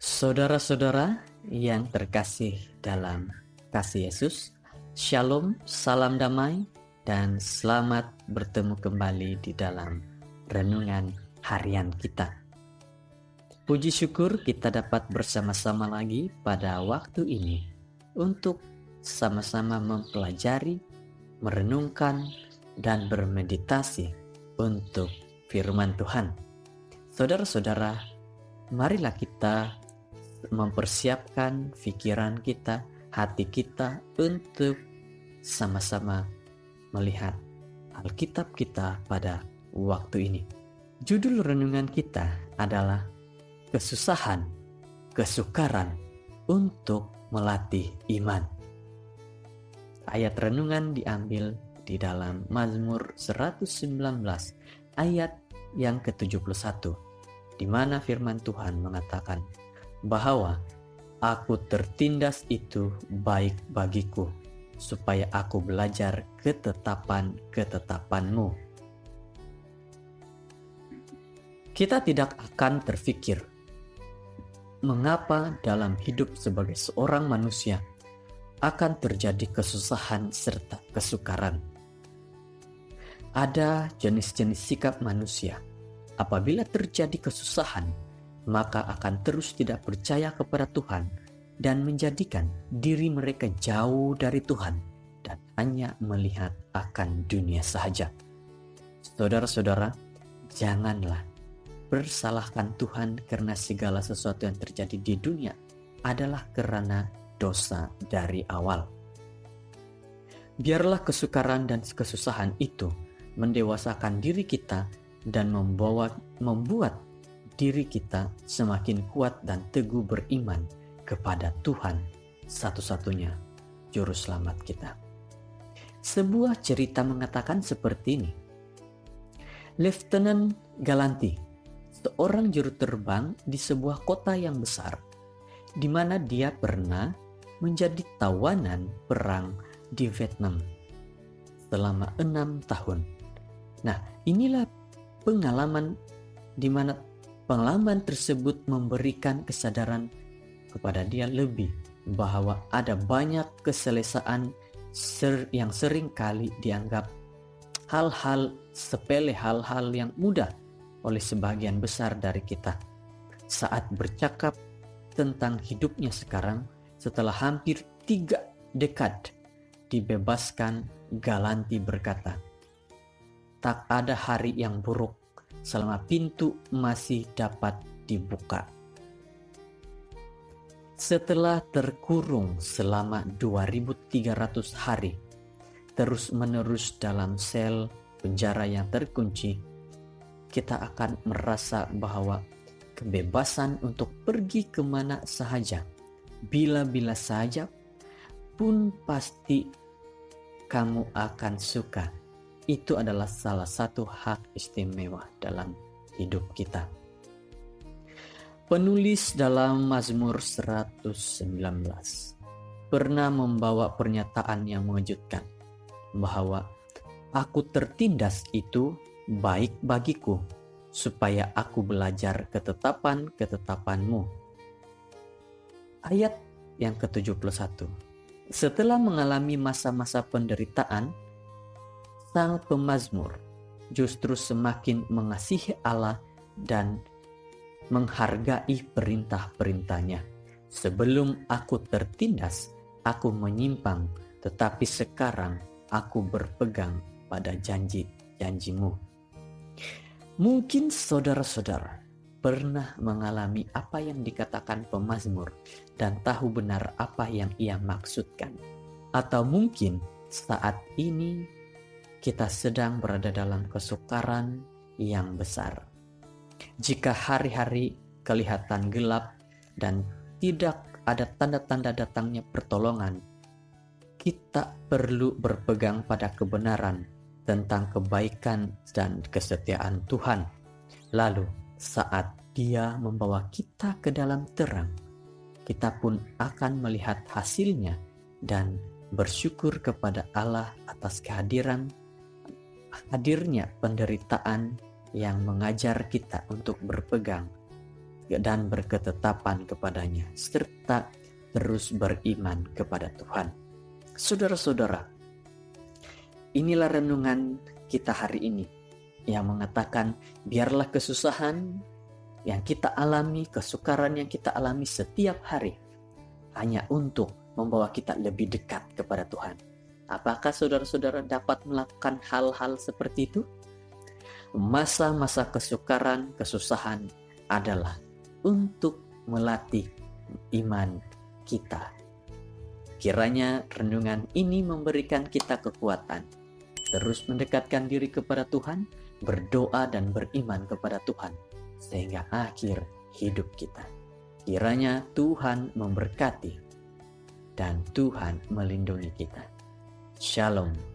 Saudara-saudara yang terkasih dalam kasih Yesus, Shalom, salam damai, dan selamat bertemu kembali di dalam renungan harian kita. Puji syukur kita dapat bersama-sama lagi pada waktu ini untuk sama-sama mempelajari, merenungkan, dan bermeditasi untuk firman Tuhan. Saudara-saudara, marilah kita mempersiapkan pikiran kita, hati kita untuk sama-sama melihat Alkitab kita pada waktu ini. Judul renungan kita adalah kesusahan, kesukaran untuk melatih iman. Ayat renungan diambil di dalam Mazmur 119 ayat yang ke-71, di mana firman Tuhan mengatakan bahwa aku tertindas itu baik bagiku, supaya aku belajar ketetapan-ketetapanmu. Kita tidak akan terfikir mengapa dalam hidup sebagai seorang manusia akan terjadi kesusahan serta kesukaran. Ada jenis-jenis sikap manusia. Apabila terjadi kesusahan, maka akan terus tidak percaya kepada Tuhan dan menjadikan diri mereka jauh dari Tuhan dan hanya melihat akan dunia sahaja. Saudara-saudara, janganlah bersalahkan Tuhan karena segala sesuatu yang terjadi di dunia adalah karena dosa dari awal. Biarlah kesukaran dan kesusahan itu mendewasakan diri kita dan membuat diri kita semakin kuat dan teguh beriman kepada Tuhan, satu-satunya juru selamat kita. Sebuah cerita mengatakan seperti ini. Lieutenant Galanti, seorang juru terbang di sebuah kota yang besar, di mana dia pernah menjadi tawanan perang di Vietnam selama 6 tahun. Nah, inilah pengalaman di mana pengalaman tersebut memberikan kesadaran kepada dia lebih bahwa ada banyak keselesaan yang sering kali dianggap hal-hal sepele, hal-hal yang mudah oleh sebagian besar dari kita. Saat bercakap tentang hidupnya sekarang, setelah hampir 3 dekad dibebaskan, Galanti berkata, "Tak ada hari yang buruk selama pintu masih dapat dibuka." Setelah terkurung selama 2300 hari, terus-menerus dalam sel penjara yang terkunci, kita akan merasa bahwa kebebasan untuk pergi kemana sahaja, bila-bila saja pun pasti kamu akan suka. Itu adalah salah satu hak istimewa dalam hidup kita. Penulis dalam Mazmur 119 pernah membawa pernyataan yang mengejutkan bahwa aku tertindas itu baik bagiku, supaya aku belajar ketetapan-ketetapanmu. Ayat yang ke-71. Setelah mengalami masa-masa penderitaan, sang pemazmur justru semakin mengasihi Allah dan menghargai perintah-perintahnya. Sebelum aku tertindas, aku menyimpang, tetapi sekarang aku berpegang pada janji-janjimu. Mungkin saudara-saudara pernah mengalami apa yang dikatakan pemazmur dan tahu benar apa yang ia maksudkan. Atau mungkin saat ini kita sedang berada dalam kesukaran yang besar. Jika hari-hari kelihatan gelap dan tidak ada tanda-tanda datangnya pertolongan, kita perlu berpegang pada kebenaran tentang kebaikan dan kesetiaan Tuhan. Lalu saat Dia membawa kita ke dalam terang, kita pun akan melihat hasilnya dan bersyukur kepada Allah atas hadirnya penderitaan yang mengajar kita untuk berpegang dan berketetapan kepadanya, serta terus beriman kepada Tuhan. Saudara-saudara, inilah renungan kita hari ini yang mengatakan biarlah kesusahan yang kita alami, kesukaran yang kita alami setiap hari hanya untuk membawa kita lebih dekat kepada Tuhan. Apakah saudara-saudara dapat melakukan hal-hal seperti itu? Masa-masa kesukaran, kesusahan adalah untuk melatih iman kita. Kiranya renungan ini memberikan kita kekuatan, terus mendekatkan diri kepada Tuhan, berdoa dan beriman kepada Tuhan, sehingga akhir hidup kita. Kiranya Tuhan memberkati dan Tuhan melindungi kita. Shalom.